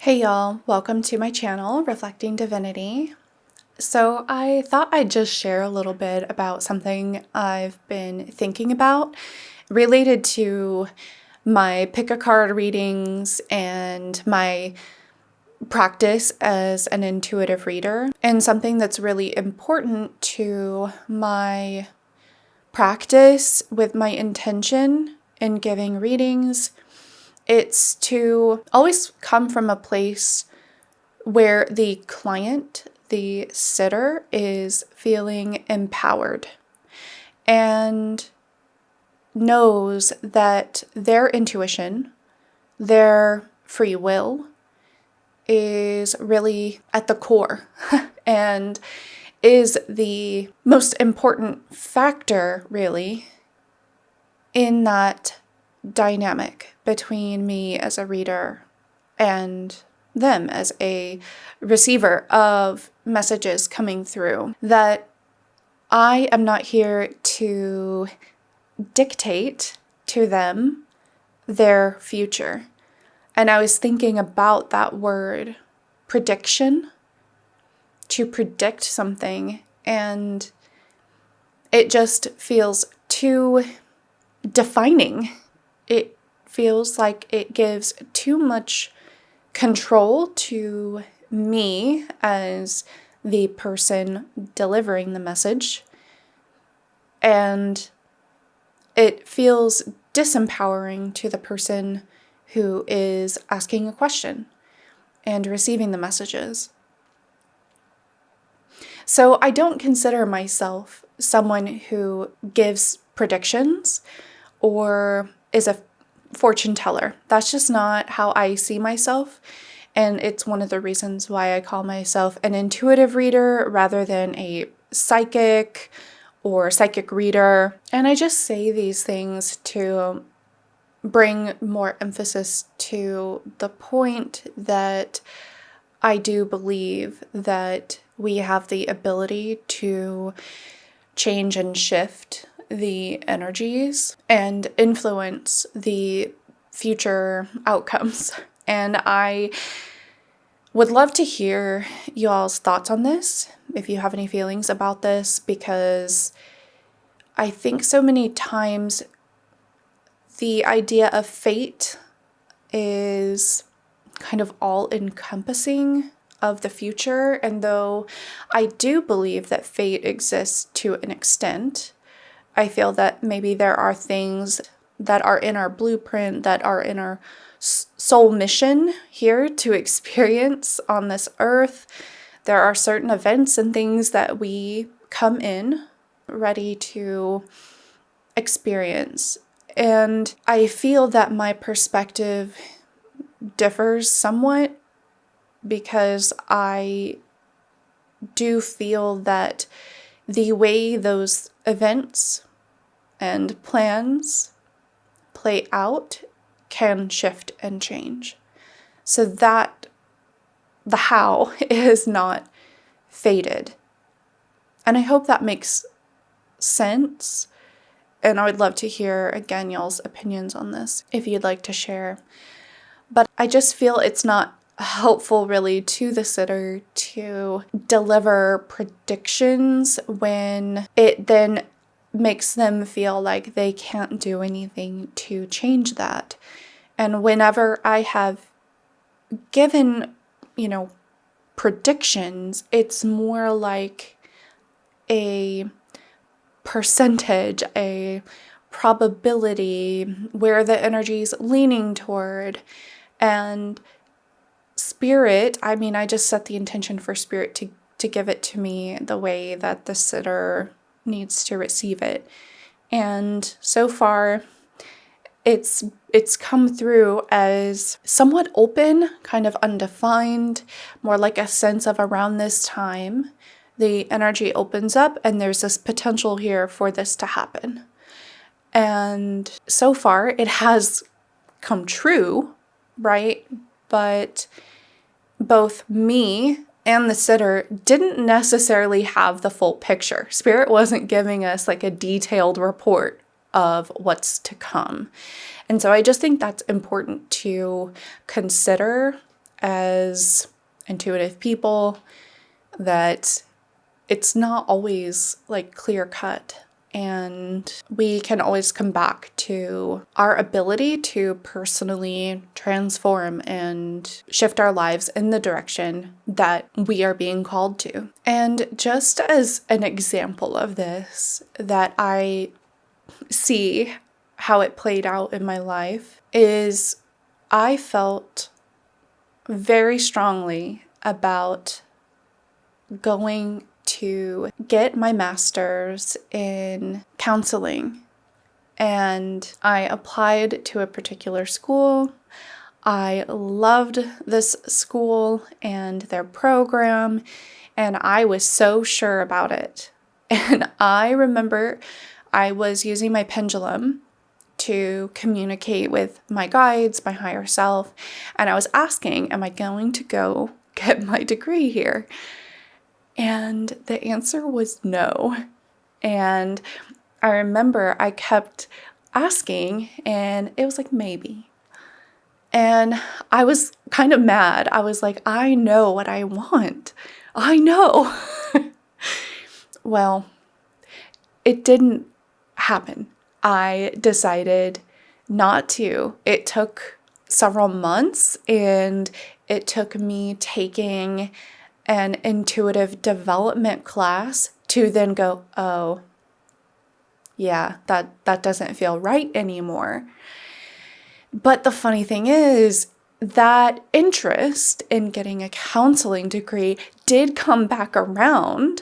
Hey y'all, welcome to my channel, Reflecting Divinity. So I thought I'd just share a little bit about something I've been thinking about related to my pick a card readings and my practice as an intuitive reader, and something that's really important to my practice with my intention in giving readings. It's to always come from a place where the client, the sitter, is feeling empowered and knows that their intuition, their free will, is really at the core and is the most important factor, really, in that dynamic between me as a reader and them as a receiver of messages coming through. That I am not here to dictate to them their future. And I was thinking about that word, prediction, to predict something, and it just feels too defining. It feels like it gives too much control to me as the person delivering the message, and it feels disempowering to the person who is asking a question and receiving the messages. So I don't consider myself someone who gives predictions or is a fortune teller. That's just not how I see myself. And it's one of the reasons why I call myself an intuitive reader rather than a psychic or psychic reader. And I just say these things to bring more emphasis to the point that I do believe that we have the ability to change and shift the energies and influence the future outcomes. And I would love to hear y'all's thoughts on this, if you have any feelings about this, because I think so many times the idea of fate is kind of all-encompassing of the future. And though I do believe that fate exists to an extent, I feel that maybe there are things that are in our blueprint, that are in our soul mission here to experience on this earth. There are certain events and things that we come in ready to experience. And I feel that my perspective differs somewhat because I do feel that the way those events and plans play out can shift and change. So that the how is not fated. And I hope that makes sense. And I would love to hear, again, y'all's opinions on this if you'd like to share. But I just feel it's not helpful really to the sitter to deliver predictions when it then makes them feel like they can't do anything to change that. And whenever I have given, predictions, it's more like a percentage, a probability where the energy's leaning toward. And spirit, I just set the intention for spirit to give it to me the way that the sitter needs to receive it. And so far, it's come through as somewhat open, kind of undefined, more like a sense of around this time, the energy opens up and there's this potential here for this to happen. And so far, it has come true, right? But both me and the sitter didn't necessarily have the full picture. Spirit wasn't giving us like a detailed report of what's to come. And so I just think that's important to consider as intuitive people that it's not always like clear cut. And we can always come back to our ability to personally transform and shift our lives in the direction that we are being called to. And just as an example of this, that I see how it played out in my life, is I felt very strongly about going to get my master's in counseling. And I applied to a particular school. I loved this school and their program, and I was so sure about it. And I remember I was using my pendulum to communicate with my guides, my higher self, and I was asking, am I going to go get my degree here? And the answer was no. And I remember I kept asking, and it was like, maybe. And I was kind of mad. I was like, I know what I want. I know. Well, it didn't happen. I decided not to. It took several months, and it took me taking an intuitive development class to then go, oh, yeah, that doesn't feel right anymore. But the funny thing is, that interest in getting a counseling degree did come back around.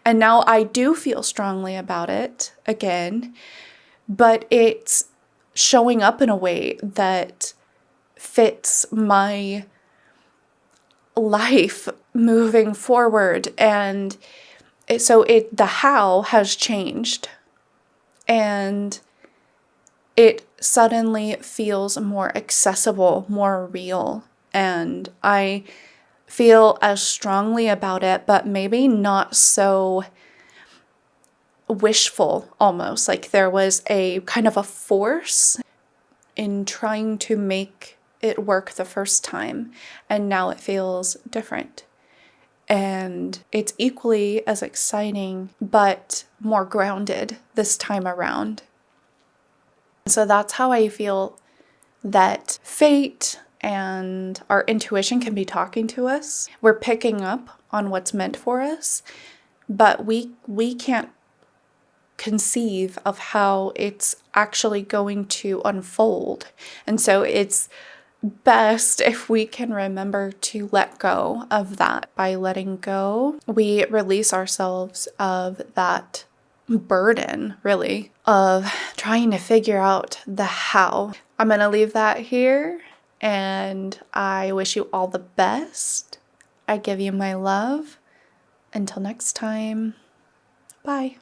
And now I do feel strongly about it again, but it's showing up in a way that fits my life moving forward. And the how has changed, and it suddenly feels more accessible, more real, and I feel as strongly about it, but maybe not so wishful. Almost like there was a kind of a force in trying to make it work the first time, and now it feels different. And it's equally as exciting, but more grounded this time around. So that's how I feel that fate and our intuition can be talking to us. We're picking up on what's meant for us, but we can't conceive of how it's actually going to unfold. And so it's best if we can remember to let go of that. By letting go, we release ourselves of that burden, really, of trying to figure out the how. I'm going to leave that here, and I wish you all the best. I give you my love. Until next time, bye.